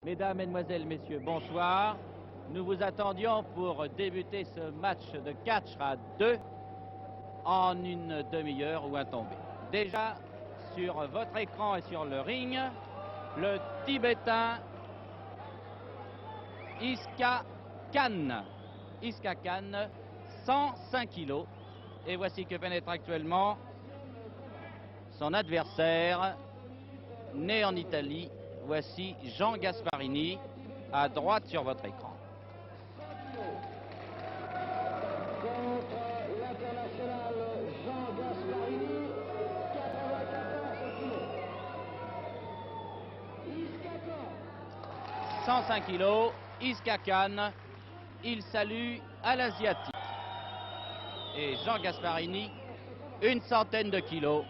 Mesdames, Mesdemoiselles, Messieurs, bonsoir. Nous vous attendions pour débuter ce match de catch à 2 en une demi-heure ou un tombé. Déjà, sur votre écran et sur le ring, le Tibétain Iska Khan. Iska Khan, 105 kilos. Et voici que pénètre actuellement son adversaire, né en Italie. Voici Jean Gasparini, à droite sur votre écran. Contre l'international Jean Gasparini, 94 kilos. Iska Khan. 105 kilos, Iska Khan, il salue à l'asiatique. Et Jean Gasparini, une centaine de kilos,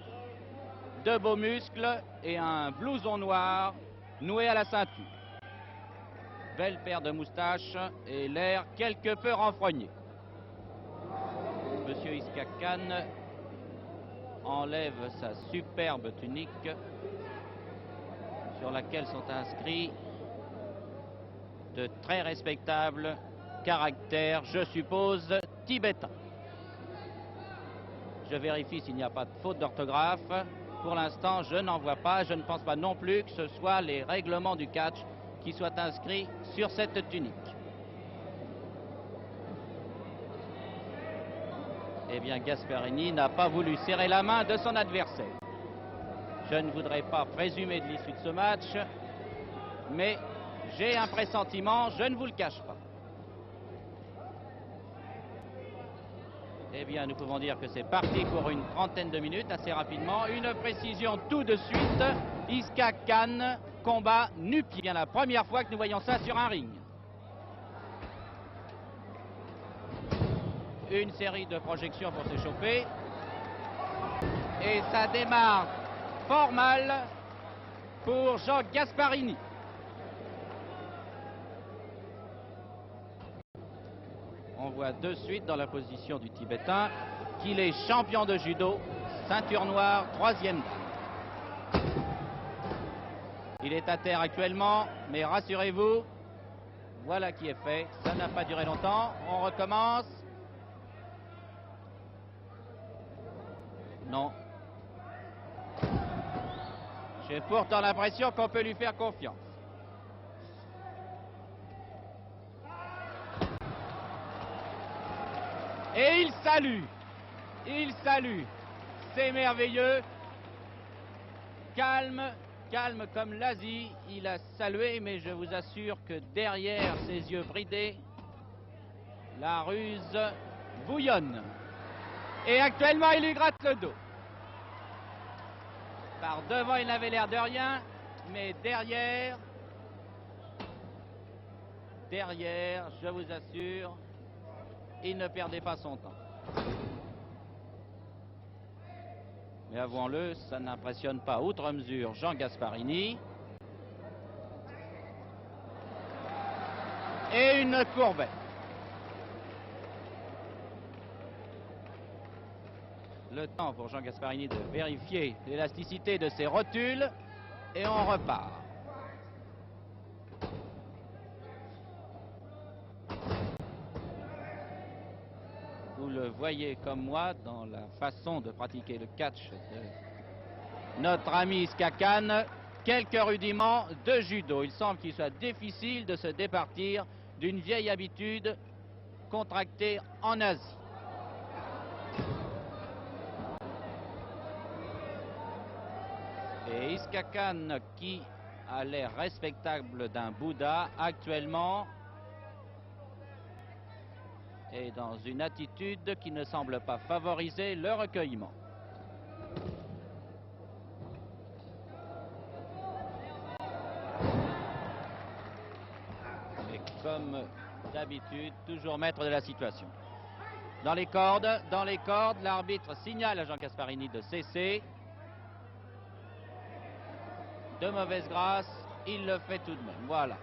de beaux muscles et un blouson noir noué à la ceinture. Belle paire de moustaches et l'air quelque peu renfrogné. Monsieur Iska Khan enlève sa superbe tunique sur laquelle sont inscrits de très respectables caractères, je suppose, tibétains. Je vérifie s'il n'y a pas de faute d'orthographe. Pour l'instant, je n'en vois pas. Je ne pense pas non plus que ce soit les règlements du catch qui soient inscrits sur cette tunique. Eh bien, Gasparini n'a pas voulu serrer la main de son adversaire. Je ne voudrais pas présumer de l'issue de ce match, mais j'ai un pressentiment, je ne vous le cache pas. Eh bien, nous pouvons dire que c'est parti pour une trentaine de minutes, assez rapidement. Une précision tout de suite. Iska Khan, combat nu-pied. Bien la première fois que nous voyons ça sur un ring. Une série de projections pour s'échauffer. Et ça démarre fort mal pour Jean Gasparini. On voit de suite dans la position du Tibétain qu'il est champion de judo, ceinture noire, 3e dan. Il est à terre actuellement, mais rassurez-vous, voilà qui est fait. Ça n'a pas duré longtemps. On recommence. Non. J'ai pourtant l'impression qu'on peut lui faire confiance. Et il salue, c'est merveilleux, calme comme l'Asie, il a salué, mais je vous assure que derrière ses yeux bridés, la ruse bouillonne. Et actuellement, il lui gratte le dos. Par devant, il n'avait l'air de rien, mais derrière, je vous assure, il ne perdait pas son temps. Mais avouons-le, ça n'impressionne pas outre mesure Jean Gasparini. Et une courbette. Le temps pour Jean Gasparini de vérifier l'élasticité de ses rotules. Et on repart. Vous le voyez comme moi dans la façon de pratiquer le catch de notre ami Iska Khan, quelques rudiments de judo. Il semble qu'il soit difficile de se départir d'une vieille habitude contractée en Asie. Et Iska Khan, qui a l'air respectable d'un Bouddha, actuellement et dans une attitude qui ne semble pas favoriser le recueillement. Et comme d'habitude, toujours maître de la situation. Dans les cordes, l'arbitre signale à Jean Gasparini de cesser. De mauvaise grâce, il le fait tout de même. Voilà.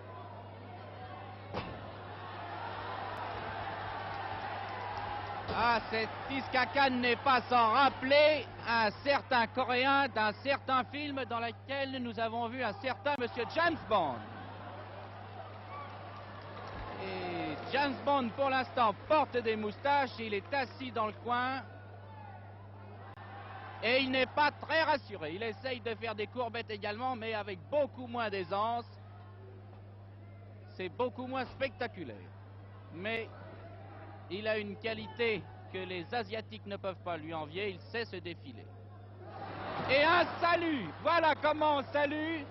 Ah, cet Iska Khan n'est pas sans rappeler un certain Coréen d'un certain film dans lequel nous avons vu un certain Monsieur James Bond. James Bond, pour l'instant, porte des moustaches. Il est assis dans le coin. Et il n'est pas très rassuré. Il essaye de faire des courbettes également, mais avec beaucoup moins d'aisance. C'est beaucoup moins spectaculaire. Mais il a une qualité que les Asiatiques ne peuvent pas lui envier. Il sait se défiler. Et un salut. Voilà comment on salue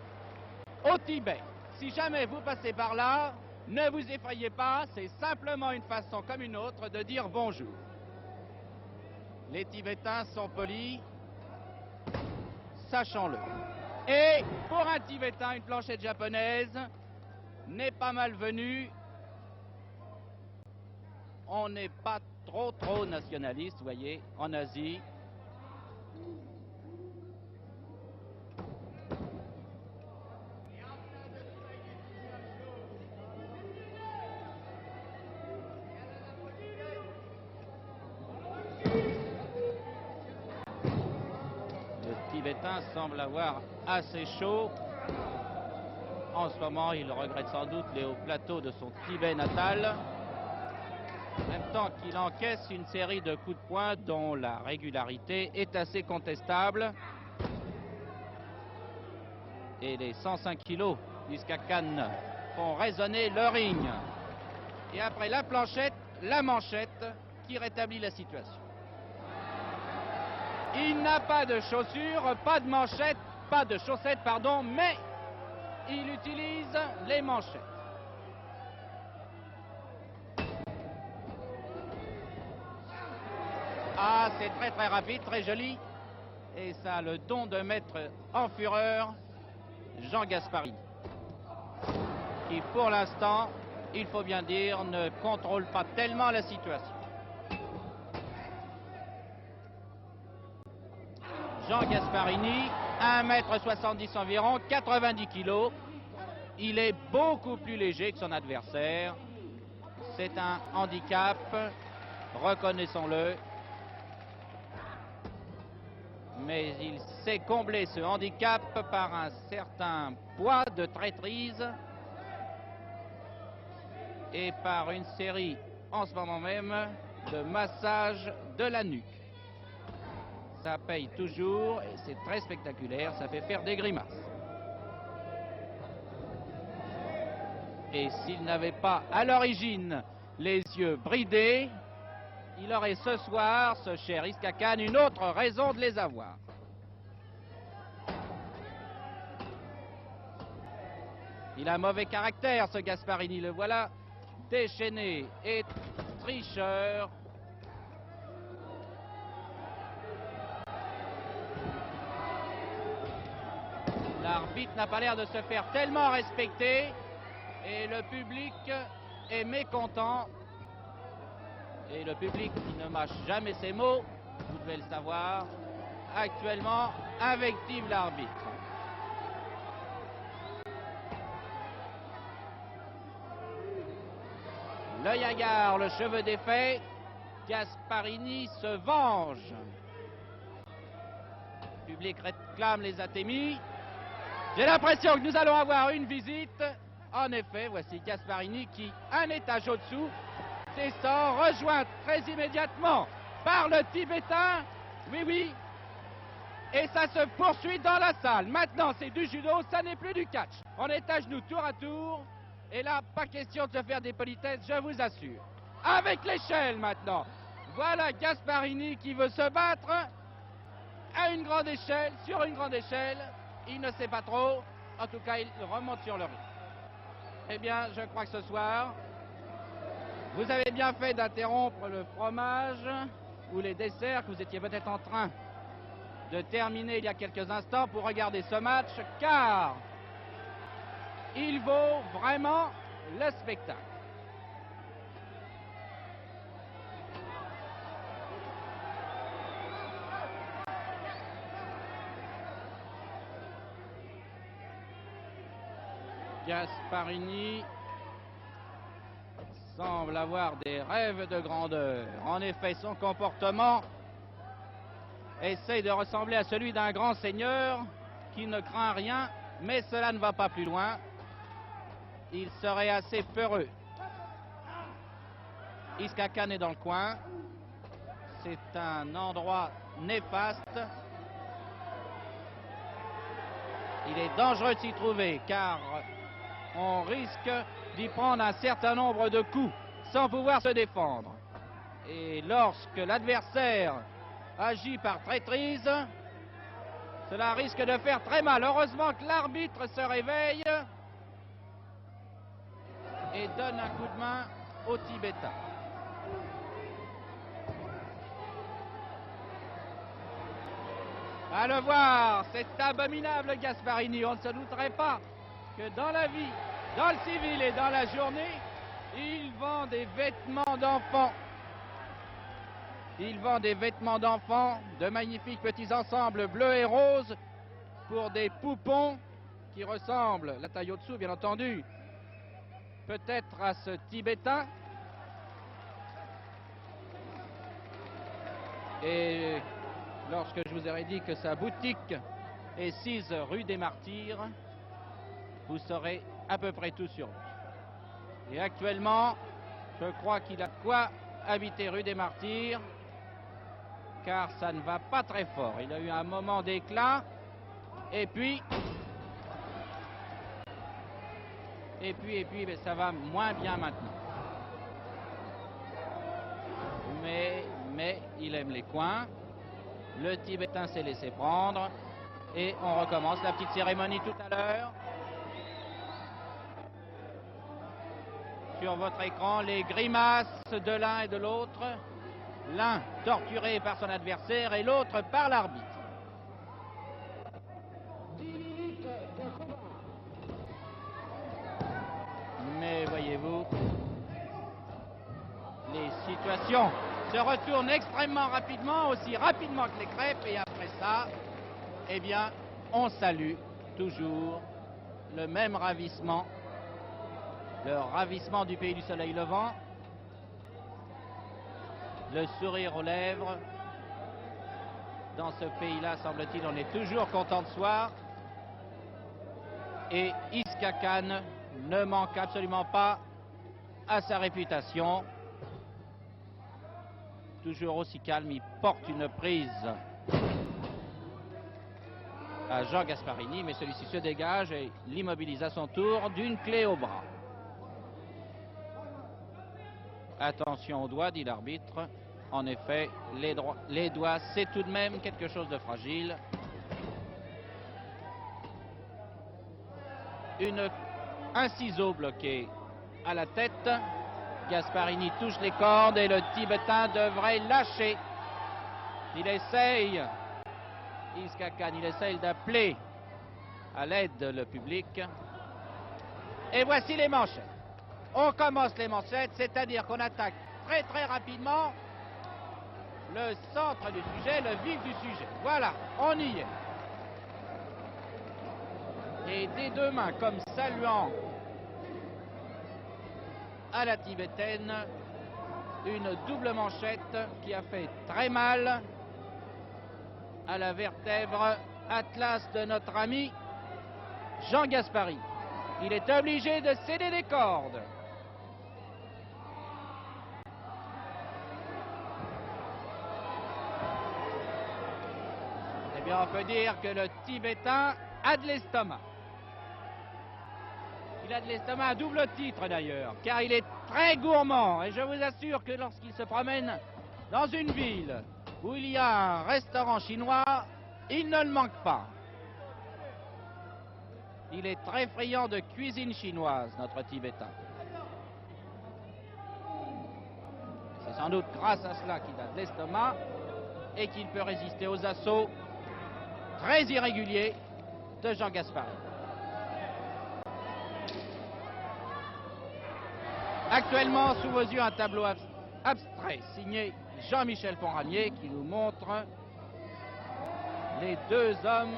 au Tibet. Si jamais vous passez par là, ne vous effrayez pas. C'est simplement une façon comme une autre de dire bonjour. Les Tibétains sont polis. Sachons-le. Et pour un Tibétain, une planchette japonaise n'est pas malvenue. On n'est pas trop nationaliste, vous voyez, en Asie. Le Tibétain semble avoir assez chaud. En ce moment, il regrette sans doute les hauts plateaux de son Tibet natal. En même temps qu'il encaisse une série de coups de poing dont la régularité est assez contestable. Et les 105 kilos d'Iskakan font résonner le ring. Et après la planchette, la manchette qui rétablit la situation. Il n'a pas de chaussures, pas de manchette, pas de chaussettes, pardon, mais il utilise les manchettes. Ah, c'est très rapide, très joli. Et ça a le don de mettre en fureur Jean Gasparini, qui pour l'instant, il faut bien dire, ne contrôle pas tellement la situation. Jean Gasparini, 1,70 m environ, 90 kg. Il est beaucoup plus léger que son adversaire. C'est un handicap, reconnaissons-le. Mais il sait combler ce handicap par un certain poids de traîtrise et par une série, en ce moment même, de massages de la nuque. Ça paye toujours et c'est très spectaculaire, ça fait faire des grimaces. Et s'il n'avait pas à l'origine les yeux bridés, il aurait ce soir, ce cher Iskakan, une autre raison de les avoir. Il a un mauvais caractère, ce Gasparini, le voilà déchaîné et tricheur. L'arbitre n'a pas l'air de se faire tellement respecter et le public est mécontent. Et le public qui ne mâche jamais ses mots, vous devez le savoir, actuellement invective l'arbitre. L'œil hagard, le cheveu défait, Gasparini se venge. Le public réclame les atémies. J'ai l'impression que nous allons avoir une visite. En effet, voici Gasparini qui, un étage au-dessous, descend, rejoint très immédiatement par le Tibétain. Oui. Et ça se poursuit dans la salle. Maintenant, c'est du judo, ça n'est plus du catch. On est à genoux tour à tour. Et là, pas question de se faire des politesses, je vous assure. Avec l'échelle maintenant. Voilà Gasparini qui veut se battre à une grande échelle, sur une grande échelle. Il ne sait pas trop. En tout cas, il remonte sur le ring. Eh bien, je crois que ce soir, vous avez bien fait d'interrompre le fromage ou les desserts que vous étiez peut-être en train de terminer il y a quelques instants pour regarder ce match, car il vaut vraiment le spectacle. Gasparini semble avoir des rêves de grandeur. En effet, son comportement essaye de ressembler à celui d'un grand seigneur qui ne craint rien, mais cela ne va pas plus loin. Il serait assez peureux Iskakan est dans le coin. C'est un endroit néfaste. Il est dangereux de s'y trouver car on risque d'y prendre un certain nombre de coups sans pouvoir se défendre. Et lorsque l'adversaire agit par traîtrise, cela risque de faire très mal. Heureusement que l'arbitre se réveille et donne un coup de main au Tibétain. À le voir, cet abominable Gasparini, on ne se douterait pas que dans la vie, dans le civil et dans la journée, il vend des vêtements d'enfants. Il vend des vêtements d'enfants, de magnifiques petits ensembles bleus et roses pour des poupons qui ressemblent, la taille au-dessous bien entendu, peut-être à ce Tibétain. Et lorsque je vous aurais dit que sa boutique est 6 rue des Martyrs, vous saurez à peu près tout sur lui. Et actuellement, je crois qu'il a quoi habiter rue des Martyrs, car ça ne va pas très fort. Il a eu un moment d'éclat, et puis, mais ça va moins bien maintenant. Mais il aime les coins. Le Tibétain s'est laissé prendre. Et on recommence la petite cérémonie tout à l'heure. Sur votre écran, les grimaces de l'un et de l'autre. L'un torturé par son adversaire et l'autre par l'arbitre. 10 minutes de combat. Mais voyez-vous, les situations se retournent extrêmement rapidement, aussi rapidement que les crêpes, et après ça, eh bien, on salue toujours le même ravissement, le ravissement du pays du soleil levant, le sourire aux lèvres. Dans ce pays-là, semble-t-il, on est toujours content de soi. Et Iskakan ne manque absolument pas à sa réputation. Toujours aussi calme, il porte une prise à Jean Gasparini, mais celui-ci se dégage et l'immobilise à son tour d'une clé au bras. Attention aux doigts, dit l'arbitre. En effet, les doigts, c'est tout de même quelque chose de fragile. Un ciseau bloqué à la tête. Gasparini touche les cordes et le Tibétain devrait lâcher. Il essaye, Iskakan, il essaye d'appeler à l'aide le public. Et voici les manchettes. On commence les manchettes, c'est-à-dire qu'on attaque très très rapidement le centre du sujet, le vif du sujet. Voilà, on y est. Et des deux mains, comme saluant à la tibétaine, une double manchette qui a fait très mal à la vertèbre atlas de notre ami Jean Gasparini. Il est obligé de céder des cordes. Eh bien, on peut dire que le Tibétain a de l'estomac. Il a de l'estomac à double titre d'ailleurs, car il est très gourmand. Et je vous assure que lorsqu'il se promène dans une ville où il y a un restaurant chinois, il ne le manque pas. Il est très friand de cuisine chinoise, notre Tibétain. C'est sans doute grâce à cela qu'il a de l'estomac et qu'il peut résister aux assauts très irréguliers de Jean Gasparini. Actuellement, sous vos yeux, un tableau abstrait signé Jean-Michel Ponramier qui nous montre les deux hommes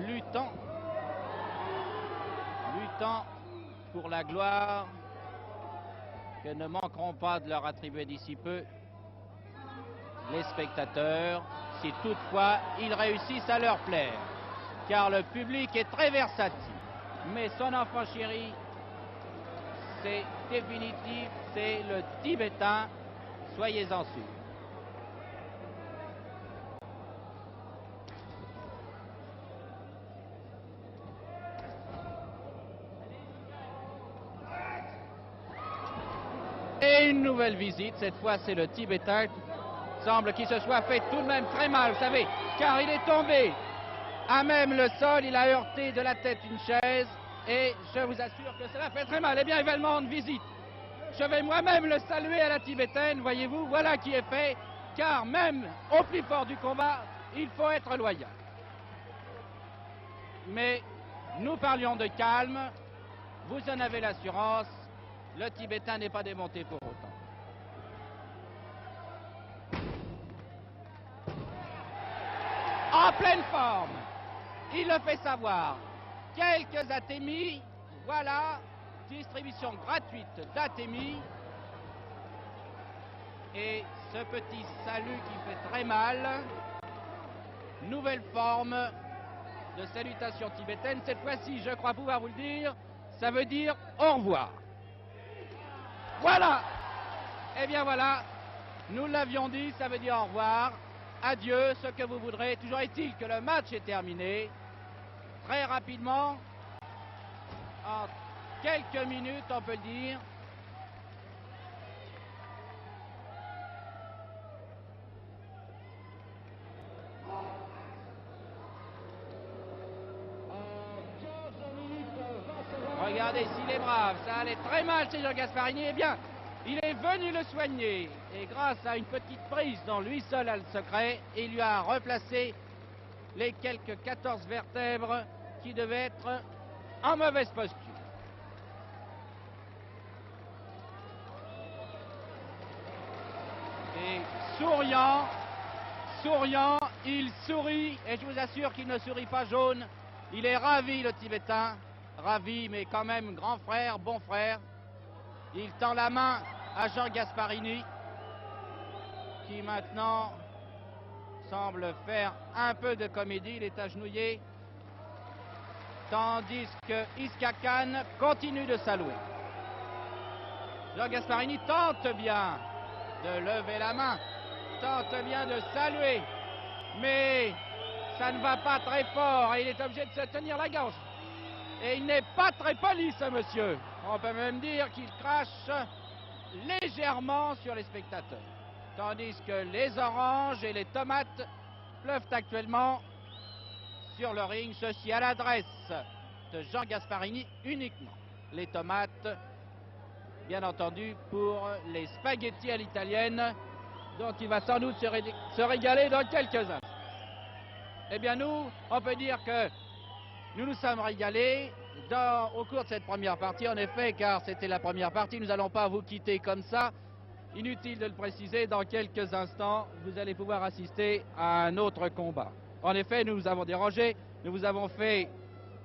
luttant pour la gloire que ne manqueront pas de leur attribuer d'ici peu les spectateurs, si toutefois ils réussissent à leur plaire, car le public est très versatile. Mais son enfant chéri, c'est définitif, c'est le Tibétain, soyez-en sûrs. Et une nouvelle visite, cette fois c'est le Tibétain, semble qu'il se soit fait tout de même très mal, vous savez, car il est tombé à même le sol, il a heurté de la tête une chaise, et je vous assure que cela fait très mal. Eh bien, il va le rendre visite. Je vais moi-même le saluer à la tibétaine, voyez-vous, voilà qui est fait, car même au plus fort du combat, il faut être loyal. Mais nous parlions de calme, vous en avez l'assurance, le Tibétain n'est pas démonté pour autant. En pleine forme, il le fait savoir. Quelques atémies, voilà, distribution gratuite d'atémies. Et ce petit salut qui fait très mal, nouvelle forme de salutation tibétaine. Cette fois-ci, je crois pouvoir vous le dire, ça veut dire au revoir. Voilà. Eh bien voilà, nous l'avions dit, ça veut dire au revoir. Adieu, ce que vous voudrez. Toujours est-il que le match est terminé. Très rapidement, en quelques minutes, on peut le dire. Regardez s'il est brave, ça allait très mal chez Jean Gasparini. Eh bien, il est venu le soigner. Et grâce à une petite prise dont lui seul a le secret, il lui a replacé les quelques 14 vertèbres qui devaient être en mauvaise posture. Et souriant, il sourit, et je vous assure qu'il ne sourit pas jaune. Il est ravi, le Tibétain, ravi, mais quand même grand frère, bon frère. Il tend la main à Jean Gasparini, qui maintenant semble faire un peu de comédie, il est agenouillé, tandis que Iska Khan continue de saluer. Jean Gasparini tente bien de lever la main, tente bien de saluer, mais ça ne va pas très fort et il est obligé de se tenir la gorge. Et il n'est pas très poli, ce monsieur. On peut même dire qu'il crache légèrement sur les spectateurs. Tandis que les oranges et les tomates pleuvent actuellement sur le ring, ceci à l'adresse de Jean Gasparini uniquement. Les tomates, bien entendu, pour les spaghettis à l'italienne, dont il va sans doute se régaler dans quelques instants. Eh bien nous, on peut dire que nous nous sommes régalés au cours de cette première partie, en effet, car c'était la première partie, nous n'allons pas vous quitter comme ça. Inutile de le préciser, dans quelques instants, vous allez pouvoir assister à un autre combat. En effet, nous vous avons dérangé, nous vous avons fait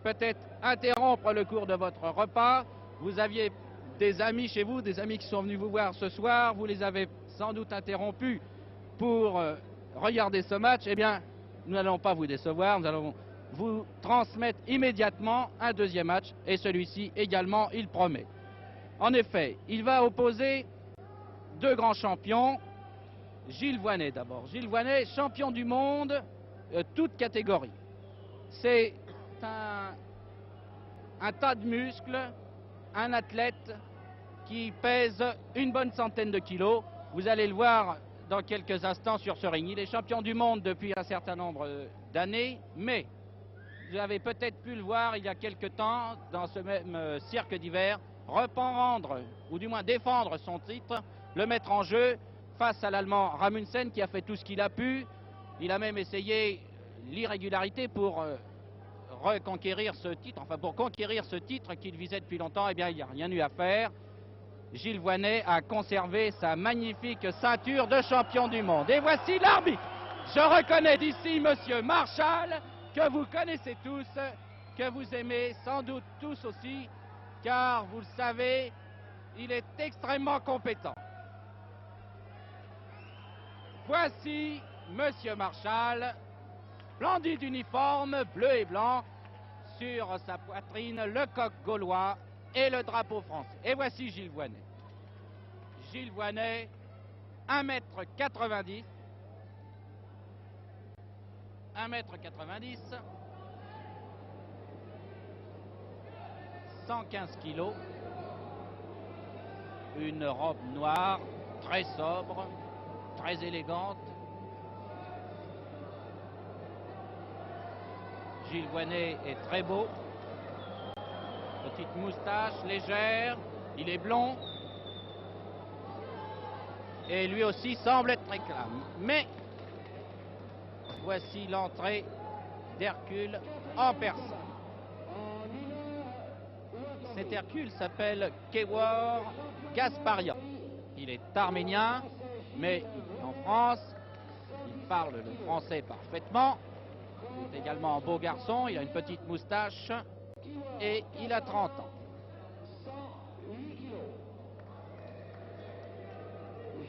peut-être interrompre le cours de votre repas. Vous aviez des amis chez vous, des amis qui sont venus vous voir ce soir, vous les avez sans doute interrompus pour regarder ce match. Eh bien, nous n'allons pas vous décevoir, nous allons vous transmettre immédiatement un deuxième match, et celui-ci également, il promet. En effet, il va opposer deux grands champions. Gilles Voynet d'abord. Gilles Voynet, champion du monde, toute catégorie. C'est un tas de muscles, un athlète qui pèse une bonne centaine de kilos. Vous allez le voir dans quelques instants sur ce ring. Il est champion du monde depuis un certain nombre d'années, mais vous avez peut-être pu le voir il y a quelque temps dans ce même cirque d'hiver, reprendre, ou du moins défendre son titre, le mettre en jeu face à l'Allemand Ramundsen qui a fait tout ce qu'il a pu. Il a même essayé l'irrégularité pour reconquérir ce titre, enfin pour conquérir ce titre qu'il visait depuis longtemps. Eh bien, il n'y a rien eu à faire. Gilles Voynet a conservé sa magnifique ceinture de champion du monde. Et voici l'arbitre. Je reconnais d'ici Monsieur Marshall, que vous connaissez tous, que vous aimez sans doute tous aussi, car vous le savez, il est extrêmement compétent. Voici Monsieur Marshall, splendide uniforme bleu et blanc, sur sa poitrine le coq gaulois et le drapeau français. Et voici Gilles Voynet. Gilles Voynet, 1m90. 1m90. 115 kilos. Une robe noire, très sobre, très élégante. Gilles Voynet est très beau. Petite moustache légère, il est blond. Et lui aussi semble être très calme. Mais voici l'entrée d'Hercule en personne. Cet Hercule s'appelle Kewor Gasparian. Il est arménien, mais il est en France. Il parle le français parfaitement. Il est également un beau garçon, il a une petite moustache et il a 30 ans. 108 kilos.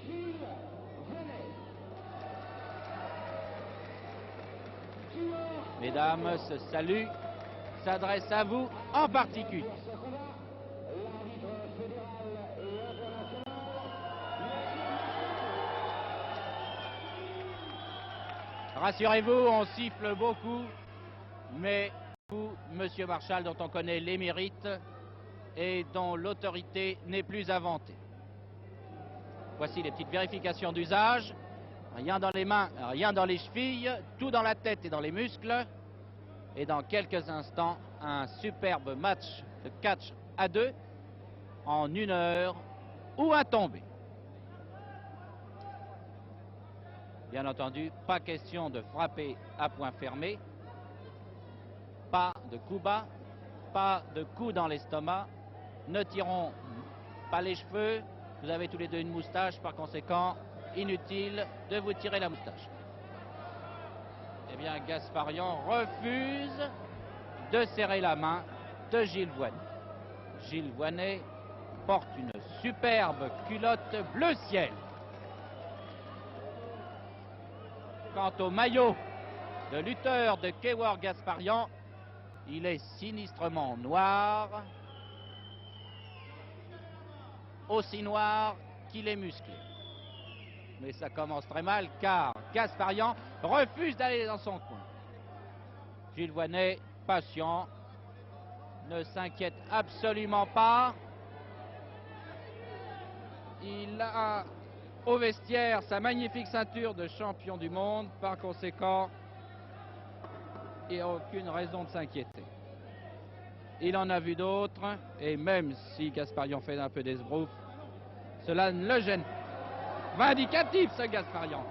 Gilles Voynet. Mesdames, ce salut s'adresse à vous en particulier. Pour ce combat, l'arbitre fédéral et international, Rassurez-vous, on siffle beaucoup, mais vous, Monsieur Marchal, dont on connaît les mérites et dont l'autorité n'est plus inventée. Voici les petites vérifications d'usage. Rien dans les mains, rien dans les chevilles, tout dans la tête et dans les muscles. Et dans quelques instants, un superbe match de catch à 2 en 1 heure ou un tombé. Bien entendu, pas question de frapper à point fermé, pas de coups bas, pas de coups dans l'estomac, ne tirons pas les cheveux, vous avez tous les deux une moustache, par conséquent, inutile de vous tirer la moustache. Eh bien, Gasparian refuse de serrer la main de Gilles Voynet. Gilles Voynet porte une superbe culotte bleu ciel. Quant au maillot de lutteur de Kewor Gasparian, il est sinistrement noir, aussi noir qu'il est musclé. Mais ça commence très mal car Gasparian refuse d'aller dans son coin. Gilles Voynet, patient, ne s'inquiète absolument pas. Il a au vestiaire sa magnifique ceinture de champion du monde. Par conséquent, il n'y a aucune raison de s'inquiéter. Il en a vu d'autres et même si Gasparian fait un peu d'esbrouf, cela ne le gêne pas. Vindicatif ce Gasparian.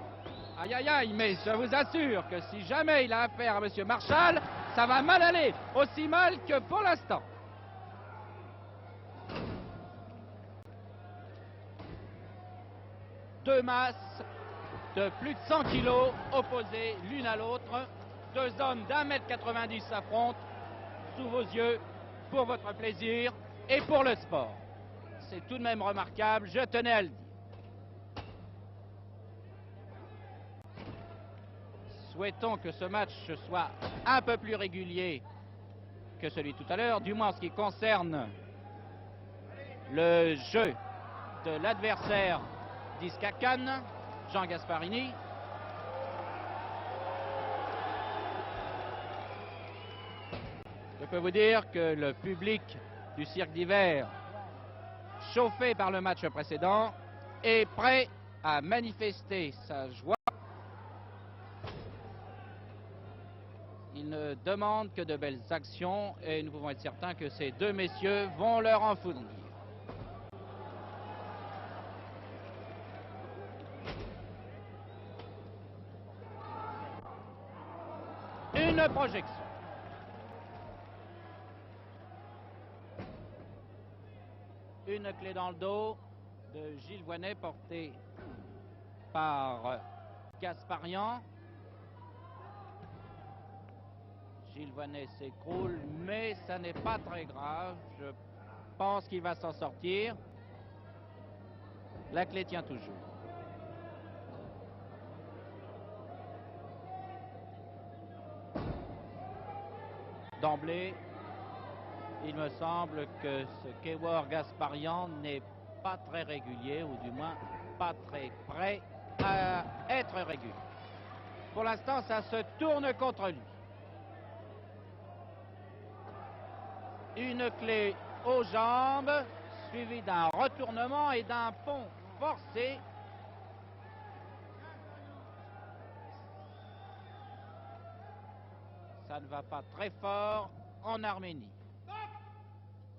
Aïe aïe aïe, mais je vous assure que si jamais il a affaire à Monsieur Marchal, ça va mal aller, aussi mal que pour l'instant. Deux masses de plus de 100 kilos opposées l'une à l'autre. Deux hommes d'1m90 s'affrontent sous vos yeux pour votre plaisir et pour le sport. C'est tout de même remarquable, je tenais à le dire. Souhaitons que ce match soit un peu plus régulier que celui tout à l'heure, du moins en ce qui concerne le jeu de l'adversaire d'Isca-Khan, Jean Gasparini. Je peux vous dire que le public du cirque d'hiver, chauffé par le match précédent, est prêt à manifester sa joie. Il ne demande que de belles actions et nous pouvons être certains que ces deux messieurs vont leur en fournir. Une projection. Une clé dans le dos de Gilles Voynet portée par Gasparian. Gilles Voynet s'écroule, mais ça n'est pas très grave. Je pense qu'il va s'en sortir. La clé tient toujours. D'emblée, Il me semble que ce Kewar Gasparian n'est pas très régulier, ou du moins pas très prêt à être régulier. Pour l'instant, ça se tourne contre lui. Une clé aux jambes, suivie d'un retournement et d'un pont forcé. Ça ne va pas très fort en Arménie.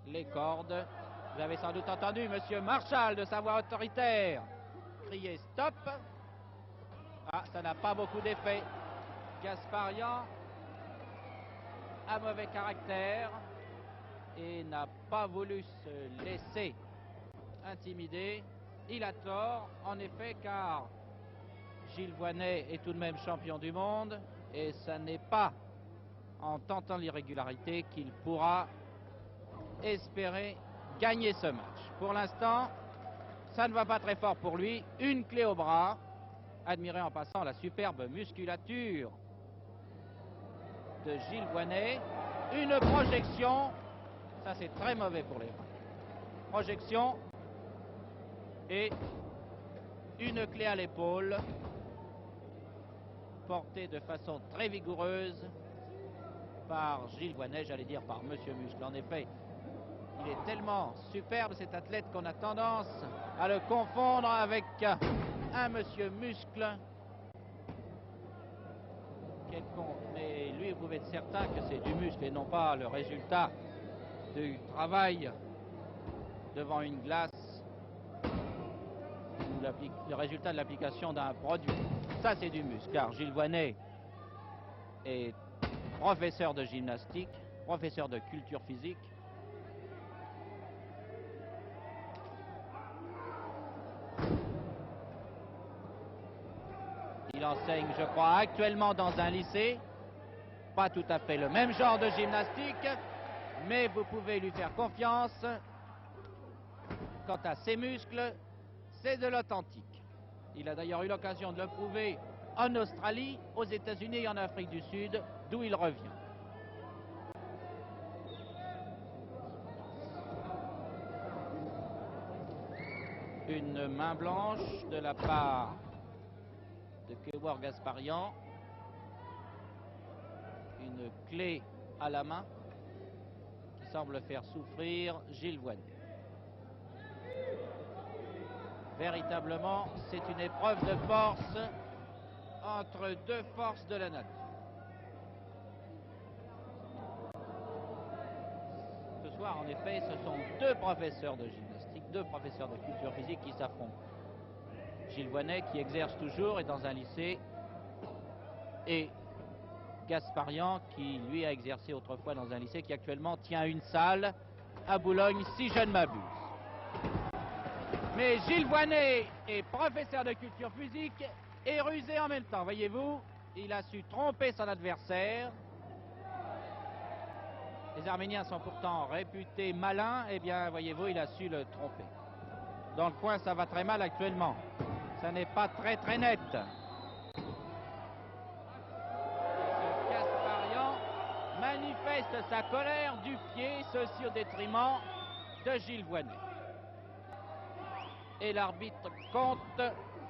Les cordes, vous avez sans doute entendu Monsieur Marshall de sa voix autoritaire crier stop. Ah, ça n'a pas beaucoup d'effet. Gasparian a mauvais caractère et n'a pas voulu se laisser intimider. Il a tort, en effet, car Gilles Voynet est tout de même champion du monde et ça n'est pas en tentant l'irrégularité qu'il pourra espérer gagner ce match. Pour l'instant, ça ne va pas très fort pour lui. Une clé au bras. Admirez en passant la superbe musculature de Gilles Voynet. Une projection. Ça, c'est très mauvais pour les bras. Projection. Et une clé à l'épaule. Portée de façon très vigoureuse par Gilles Voynet, j'allais dire par Monsieur Muscle. En effet, il est tellement superbe cet athlète qu'on a tendance à le confondre avec un Monsieur Muscle quelconque. Mais lui, vous pouvez être certain que c'est du muscle et non pas le résultat du travail devant une glace ou le résultat de l'application d'un produit. Ça, c'est du muscle, car Gilles Voynet est professeur de gymnastique, professeur de culture physique. Il enseigne, je crois, actuellement dans un lycée. Pas tout à fait le même genre de gymnastique, mais vous pouvez lui faire confiance. Quant à ses muscles, c'est de l'authentique. Il a d'ailleurs eu l'occasion de le prouver en Australie, aux États-Unis et en Afrique du Sud, d'où il revient. Une main blanche de la part de Kewar Gasparian. Une clé à la main qui semble faire souffrir Gilles Voynet. Véritablement, c'est une épreuve de force entre deux forces de la nature. Ce soir, en effet, ce sont deux professeurs de gymnastique, deux professeurs de culture physique qui s'affrontent. Gilles Voynet, qui exerce toujours, est dans un lycée, et Gasparian, qui lui a exercé autrefois dans un lycée, qui actuellement tient une salle à Boulogne, si je ne m'abuse. Mais Gilles Voynet est professeur de culture physique et rusé en même temps. Voyez-vous, il a su tromper son adversaire. Les Arméniens sont pourtant réputés malins. Eh bien, voyez-vous, il a su le tromper. Dans le coin, ça va très mal actuellement. Ça n'est pas très très net. Gasparian manifeste sa colère du pied, ceci au détriment de Gilles Voynet. Et l'arbitre compte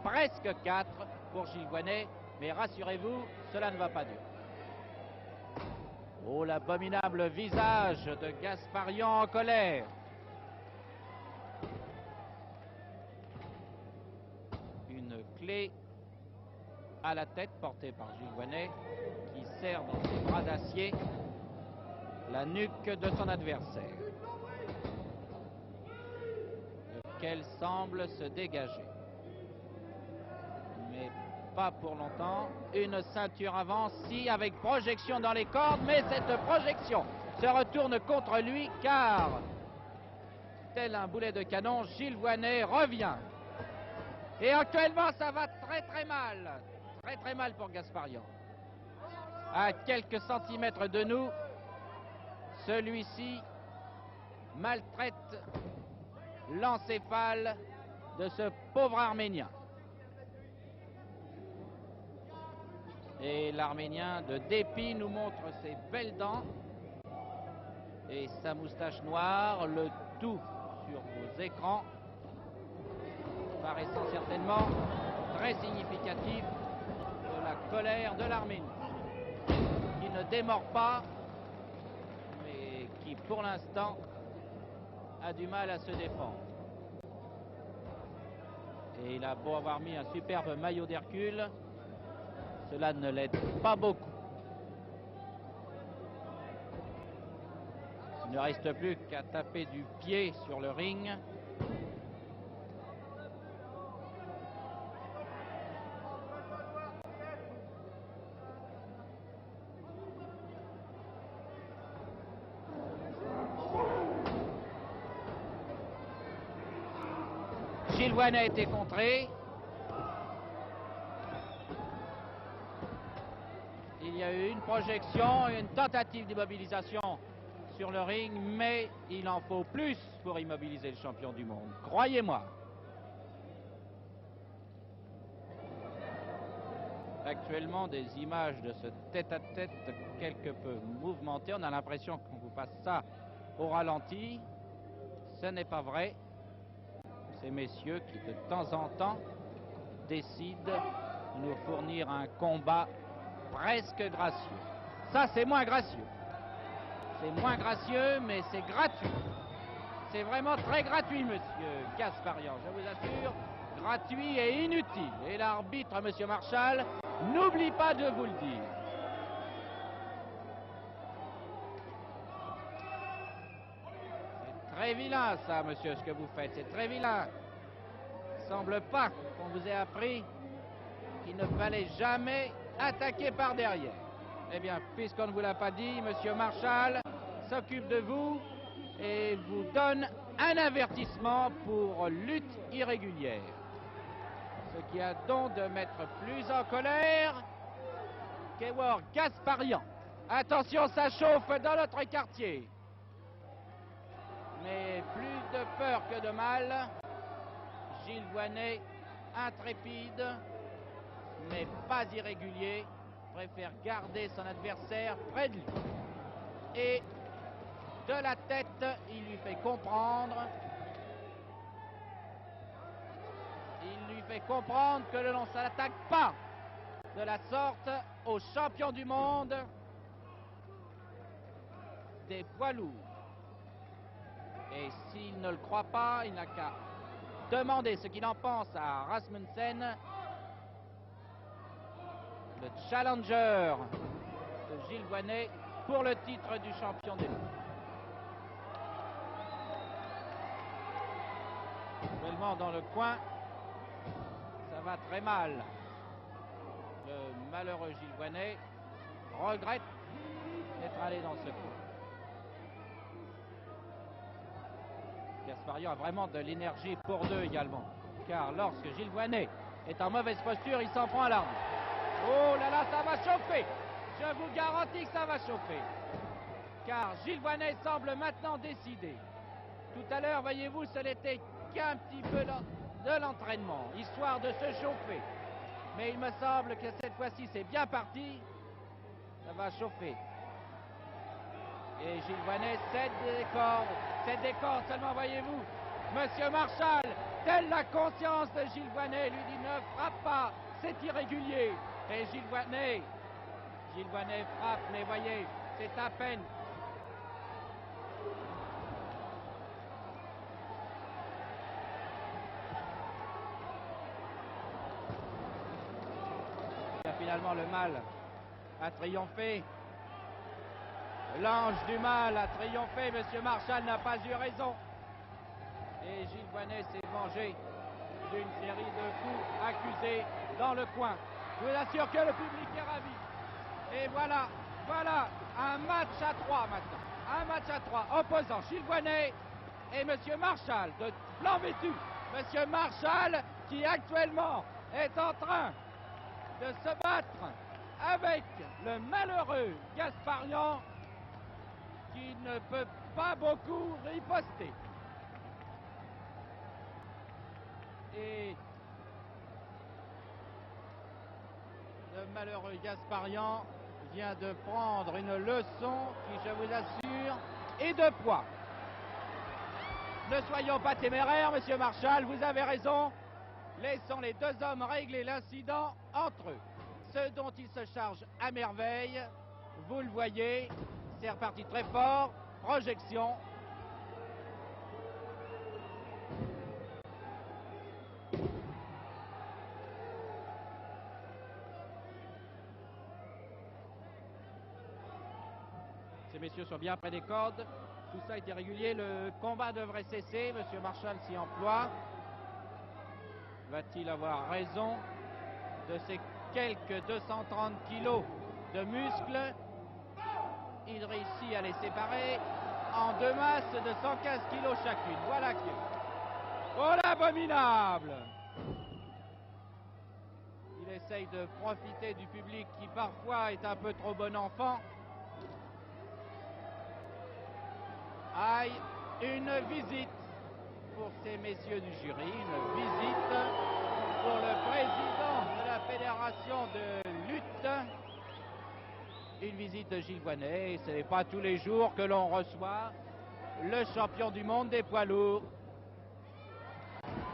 presque 4 pour Gilles Voynet, mais rassurez-vous, cela ne va pas durer. Oh, l'abominable visage de Gasparian en colère. Une clé à la tête portée par Gilles Voynet qui serre dans ses bras d'acier la nuque de son adversaire, lequel semble se dégager. Mais pas pour longtemps. Une ceinture avance, si, avec projection dans les cordes, mais cette projection se retourne contre lui car, tel un boulet de canon, Gilles Voynet revient. Et actuellement, ça va très très mal pour Gasparian. À quelques centimètres de nous, celui-ci maltraite l'encéphale de ce pauvre Arménien. Et l'Arménien, de dépit, nous montre ses belles dents. et sa moustache noire, le tout sur vos écrans, paraissant certainement très significatif de la colère de l'Arménie, qui ne démord pas, mais qui pour l'instant a du mal à se défendre. Et il a beau avoir mis un superbe maillot d'Hercule, cela ne l'aide pas beaucoup. Il ne reste plus qu'à taper du pied sur le ring. Gilles Voynet a été contré. Il y a eu une projection, une tentative d'immobilisation sur le ring, mais il en faut plus pour immobiliser le champion du monde, croyez-moi. Actuellement, des images de ce tête-à-tête quelque peu mouvementé. On a l'impression qu'on vous passe ça au ralenti. Ce n'est pas vrai. Ces messieurs qui, de temps en temps, décident de nous fournir un combat presque gracieux. Ça, c'est moins gracieux. C'est moins gracieux, mais c'est gratuit. C'est vraiment très gratuit, monsieur Gasparian, je vous assure. Gratuit et inutile. Et l'arbitre, monsieur Marchal, n'oublie pas de vous le dire. C'est très vilain, ça, monsieur, ce que vous faites. C'est très vilain. Il ne semble pas qu'on vous ait appris qu'il ne fallait jamais attaquer par derrière. Eh bien, puisqu'on ne vous l'a pas dit, monsieur Marchal s'occupe de vous et vous donne un avertissement pour lutte irrégulière. Ce qui a donc de mettre plus en colère qu'Eward Gasparian. Attention, ça chauffe dans notre quartier. Mais plus de peur que de mal. Gilles Voynet, intrépide, mais pas irrégulier, préfère garder son adversaire près de lui. Et de la tête, il lui fait comprendre que l'on ne s'attaque pas de la sorte aux champions du monde des poids lourds. Et s'il ne le croit pas, il n'a qu'à demander ce qu'il en pense à Rasmussen, le challenger de Gilles Voynet pour le titre du champion des mondes. Seulement dans le coin, ça va très mal. Le malheureux Gilles Voynet regrette d'être allé dans ce coin. Gasparian a vraiment de l'énergie pour deux également. Car lorsque Gilles Voynet est en mauvaise posture, il s'en prend à l'arbitre. Oh là là, ça va chauffer! Je vous garantis que ça va chauffer. Car Gilles Voynet semble maintenant décidé. Tout à l'heure, voyez-vous, ce n'était qu'un petit peu de l'entraînement, histoire de se chauffer. Mais il me semble que cette fois-ci, c'est bien parti. Ça va chauffer. Et Gilles Voynet cède des cordes seulement, voyez-vous. Monsieur Marchal, telle la conscience de Gilles Voynet, lui dit ne frappe pas, c'est irrégulier. Et Gilles Voynet frappe, mais voyez, c'est à peine. Finalement, le mal a triomphé. L'ange du mal a triomphé. Monsieur Marchal n'a pas eu raison. Et Gilles Voynet s'est vengé d'une série de coups accusés dans le coin. Je vous assure que le public est ravi. Et voilà, un match à 3 maintenant. Un match à 3 opposant Gilles Voynet et monsieur Marchal de blanc vêtu. Monsieur Marchal qui actuellement est en train de se battre avec le malheureux Gasparian qui ne peut pas beaucoup riposter. Et le malheureux Gasparian vient de prendre une leçon qui, je vous assure, et de poids. Ne soyons pas téméraires, monsieur Marchal, vous avez raison. Laissons les deux hommes régler l'incident entre eux. Ce dont ils se chargent à merveille, vous le voyez, c'est reparti très fort, projection. Ces messieurs sont bien près des cordes, tout ça est irrégulier, le combat devrait cesser, monsieur Marchal s'y emploie. Va-t-il avoir raison de ces quelques 230 kilos de muscles? Il réussit à les séparer en deux masses de 115 kilos chacune. Voilà qui est. Oh l'abominable! Il essaye de profiter du public qui parfois est un peu trop bon enfant. Aïe, une visite pour ces messieurs du jury, une visite pour le président de la fédération de lutte. Une visite de Gilles Voynet, et ce n'est pas tous les jours que l'on reçoit le champion du monde des poids lourds,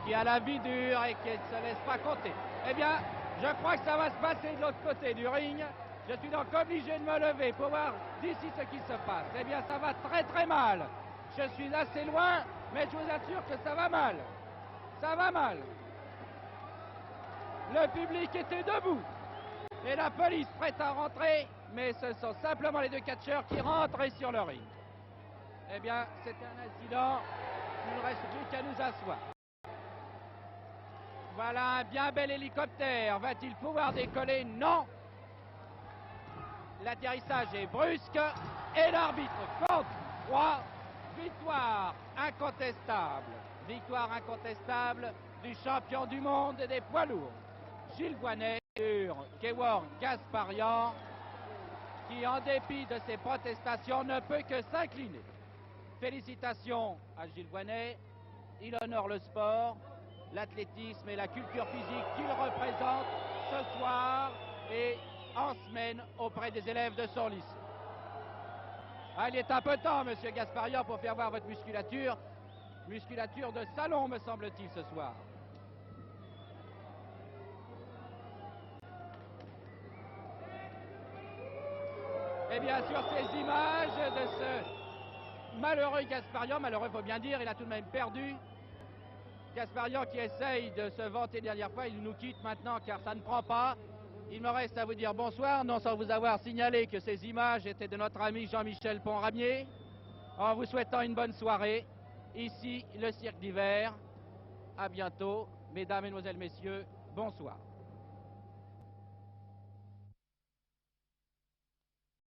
qui a la vie dure et qui ne se laisse pas compter. Eh bien, je crois que ça va se passer de l'autre côté du ring. Je suis donc obligé de me lever pour voir d'ici ce qui se passe. Eh bien, ça va très très mal. Je suis assez loin, mais je vous assure que ça va mal. Ça va mal. Le public était debout. Et la police prête à rentrer, mais ce sont simplement les deux catcheurs qui rentrent sur le ring. Eh bien, c'est un incident. Il ne reste plus qu'à nous asseoir. Voilà un bien bel hélicoptère. Va-t-il pouvoir décoller? Non. L'atterrissage est brusque et l'arbitre compte 3. Victoire incontestable. Victoire incontestable du champion du monde des poids lourds, Gilles Voynet, sur Kevork Gasparian, qui en dépit de ses protestations ne peut que s'incliner. Félicitations à Gilles Voynet. Il honore le sport, l'athlétisme et la culture physique qu'il représente ce soir et en semaine auprès des élèves de son lycée. Ah, il est un peu temps, monsieur Gasparian, pour faire voir votre musculature. Musculature de salon, me semble-t-il, ce soir. Eh bien, sur ces images de ce malheureux Gasparian, malheureux, faut bien dire, il a tout de même perdu. Gasparian qui essaye de se vanter une dernière fois, il nous quitte maintenant car ça ne prend pas. Il me reste à vous dire bonsoir, non sans vous avoir signalé que ces images étaient de notre ami Jean-Michel Ponramier. En vous souhaitant une bonne soirée, ici le cirque d'hiver. À bientôt, mesdames, mesdemoiselles, messieurs, bonsoir.